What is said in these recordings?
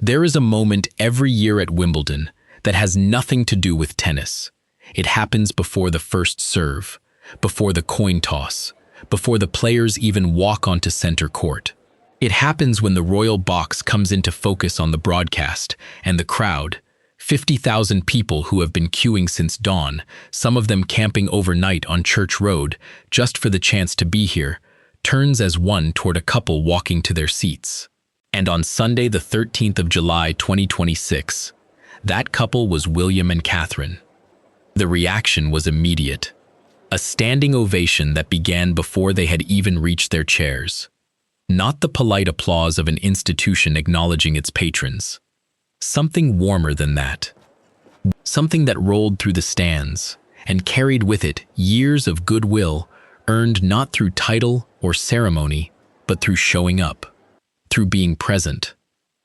There is a moment every year at Wimbledon that has nothing to do with tennis. It happens before the first serve, before the coin toss, before the players even walk onto center court. It happens when the royal box comes into focus on the broadcast, and the crowd, 50,000 people who have been queuing since dawn, some of them camping overnight on Church Road just for the chance to be here, turns as one toward a couple walking to their seats. And on Sunday, the 13th of July, 2026, that couple was William and Catherine. The reaction was immediate. A standing ovation that began before they had even reached their chairs. Not the polite applause of an institution acknowledging its patrons. Something warmer than that. Something that rolled through the stands and carried with it years of goodwill earned not through title or ceremony, but through showing up, through being present,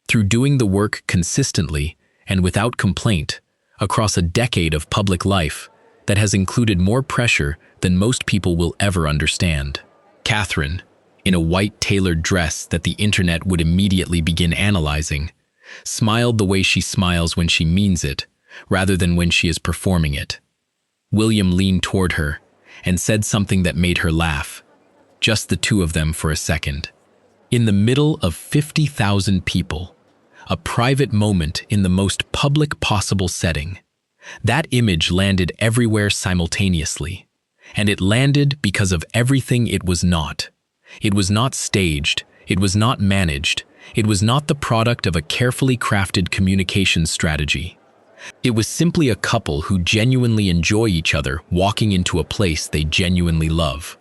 through doing the work consistently and without complaint across a decade of public life that has included more pressure than most people will ever understand. Catherine, in a white tailored dress that the internet would immediately begin analyzing, smiled the way she smiles when she means it, rather than when she is performing it. William leaned toward her and said something that made her laugh, just the two of them for a second. In the middle of 50,000 people, a private moment in the most public possible setting. That image landed everywhere simultaneously, and it landed because of everything it was not. It was not staged, it was not managed, it was not the product of a carefully crafted communications strategy. It was simply a couple who genuinely enjoy each other walking into a place they genuinely love.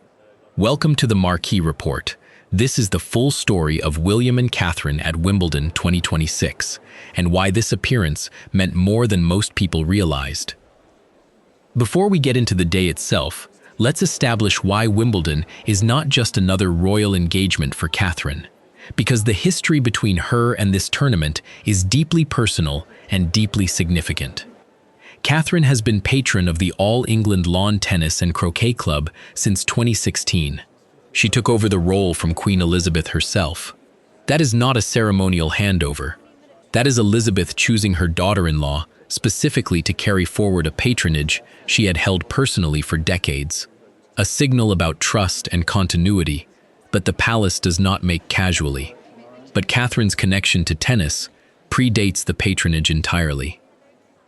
Welcome to the Marquee Report. This is the full story of William and Catherine at Wimbledon 2026, and why this appearance meant more than most people realized. Before we get into the day itself, let's establish why Wimbledon is not just another royal engagement for Catherine, because the history between her and this tournament is deeply personal and deeply significant. Catherine has been patron of the All England Lawn Tennis and Croquet Club since 2016. She took over the role from Queen Elizabeth herself. That is not a ceremonial handover. That is Elizabeth choosing her daughter-in-law specifically to carry forward a patronage she had held personally for decades. A signal about trust and continuity, but the palace does not make casually. But Catherine's connection to tennis predates the patronage entirely.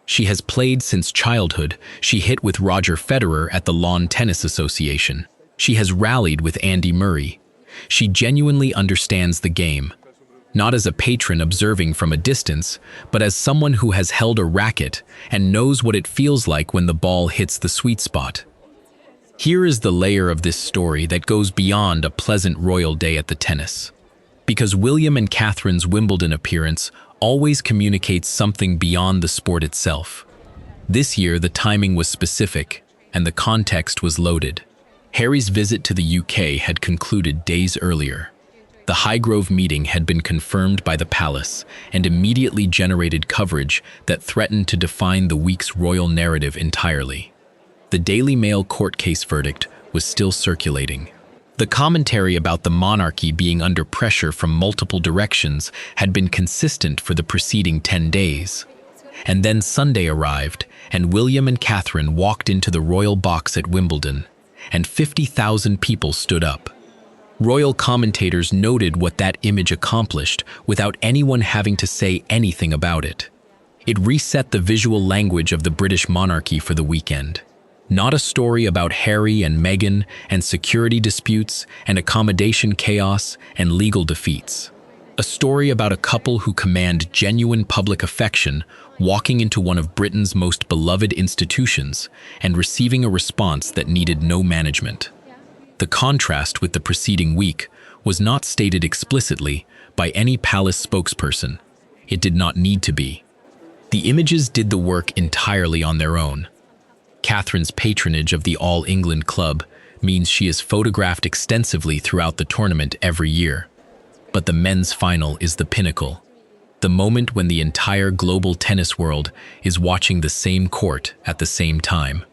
She has played since childhood. She hit with Roger Federer at the Lawn Tennis Association. She has rallied with Andy Murray. She genuinely understands the game, not as a patron observing from a distance, but as someone who has held a racket and knows what it feels like when the ball hits the sweet spot. Here is the layer of this story that goes beyond a pleasant royal day at the tennis. Because William and Catherine's Wimbledon appearance always communicates something beyond the sport itself. This year, the timing was specific, and the context was loaded. Harry's visit to the UK had concluded days earlier. The Highgrove meeting had been confirmed by the palace and immediately generated coverage that threatened to define the week's royal narrative entirely. The Daily Mail court case verdict was still circulating. The commentary about the monarchy being under pressure from multiple directions had been consistent for the preceding 10 days. And then Sunday arrived, and William and Catherine walked into the royal box at Wimbledon, and 50,000 people stood up. Royal commentators noted what that image accomplished without anyone having to say anything about it. It reset the visual language of the British monarchy for the weekend. Not a story about Harry and Meghan and security disputes and accommodation chaos and legal defeats. A story about a couple who command genuine public affection walking into one of Britain's most beloved institutions and receiving a response that needed no management. The contrast with the preceding week was not stated explicitly by any palace spokesperson. It did not need to be. The images did the work entirely on their own. Catherine's patronage of the All England Club means she is photographed extensively throughout the tournament every year. But the men's final is the pinnacle, the moment when the entire global tennis world is watching the same court at the same time.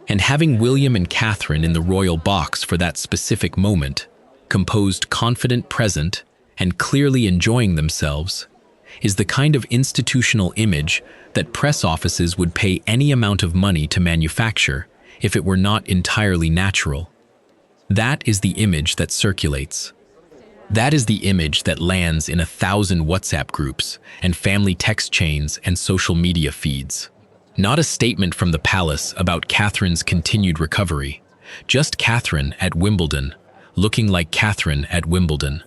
And having William and Catherine in the royal box for that specific moment, composed, confident, present, and clearly enjoying themselves, is the kind of institutional image that press offices would pay any amount of money to manufacture if it were not entirely natural. That is the image that circulates. That is the image that lands in 1,000 WhatsApp groups and family text chains and social media feeds. Not a statement from the palace about Catherine's continued recovery, just Catherine at Wimbledon, looking like Catherine at Wimbledon.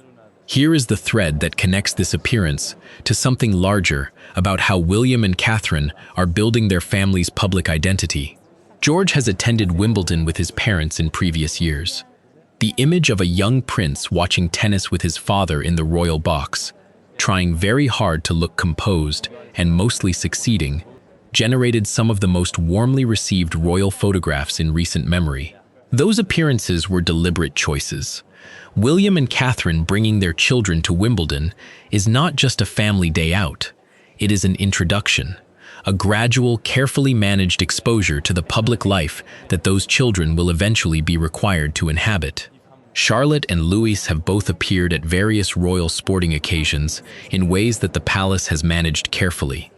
Here is the thread that connects this appearance to something larger about how William and Catherine are building their family's public identity. George has attended Wimbledon with his parents in previous years. The image of a young prince watching tennis with his father in the royal box, trying very hard to look composed and mostly succeeding, generated some of the most warmly received royal photographs in recent memory. Those appearances were deliberate choices. William and Catherine bringing their children to Wimbledon is not just a family day out. It is an introduction, a gradual, carefully managed exposure to the public life that those children will eventually be required to inhabit. Charlotte and Louis have both appeared at various royal sporting occasions in ways that the palace has managed carefully.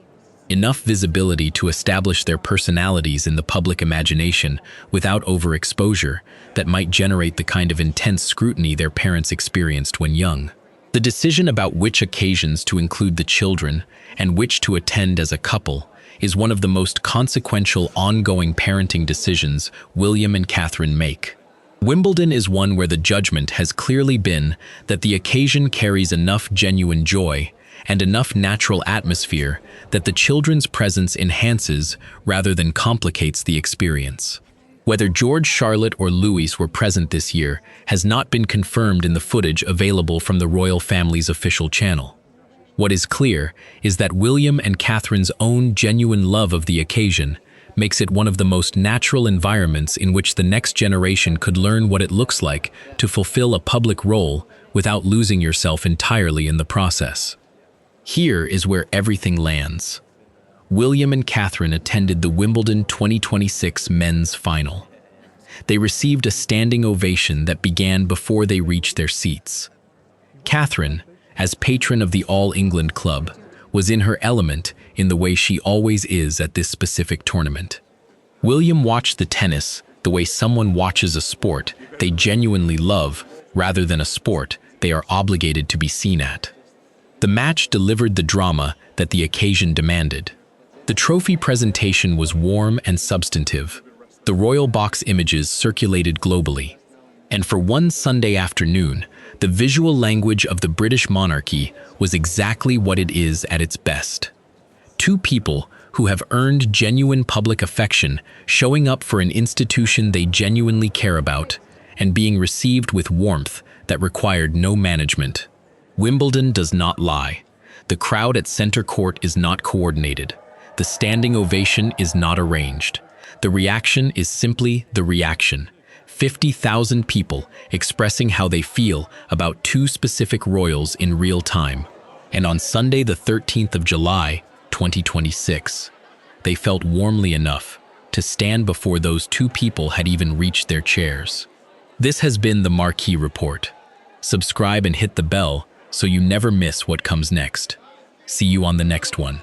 Enough visibility to establish their personalities in the public imagination without overexposure that might generate the kind of intense scrutiny their parents experienced when young. The decision about which occasions to include the children and which to attend as a couple is one of the most consequential ongoing parenting decisions William and Catherine make. Wimbledon is one where the judgment has clearly been that the occasion carries enough genuine joy and enough natural atmosphere that the children's presence enhances rather than complicates the experience. Whether George, Charlotte, or Louis were present this year has not been confirmed in the footage available from the royal family's official channel. What is clear is that William and Catherine's own genuine love of the occasion makes it one of the most natural environments in which the next generation could learn what it looks like to fulfill a public role without losing yourself entirely in the process. Here is where everything lands. William and Catherine attended the Wimbledon 2026 men's final. They received a standing ovation that began before they reached their seats. Catherine, as patron of the All England Club, was in her element in the way she always is at this specific tournament. William watched the tennis the way someone watches a sport they genuinely love rather than a sport they are obligated to be seen at. The match delivered the drama that the occasion demanded. The trophy presentation was warm and substantive. The royal box images circulated globally. And for one Sunday afternoon, the visual language of the British monarchy was exactly what it is at its best. Two people who have earned genuine public affection showing up for an institution they genuinely care about and being received with warmth that required no management. Wimbledon does not lie. The crowd at center court is not coordinated. The standing ovation is not arranged. The reaction is simply the reaction. 50,000 people expressing how they feel about two specific royals in real time. And on Sunday, the 13th of July, 2026, they felt warmly enough to stand before those two people had even reached their chairs. This has been the Marquee Report. Subscribe and hit the bell so you never miss what comes next. See you on the next one.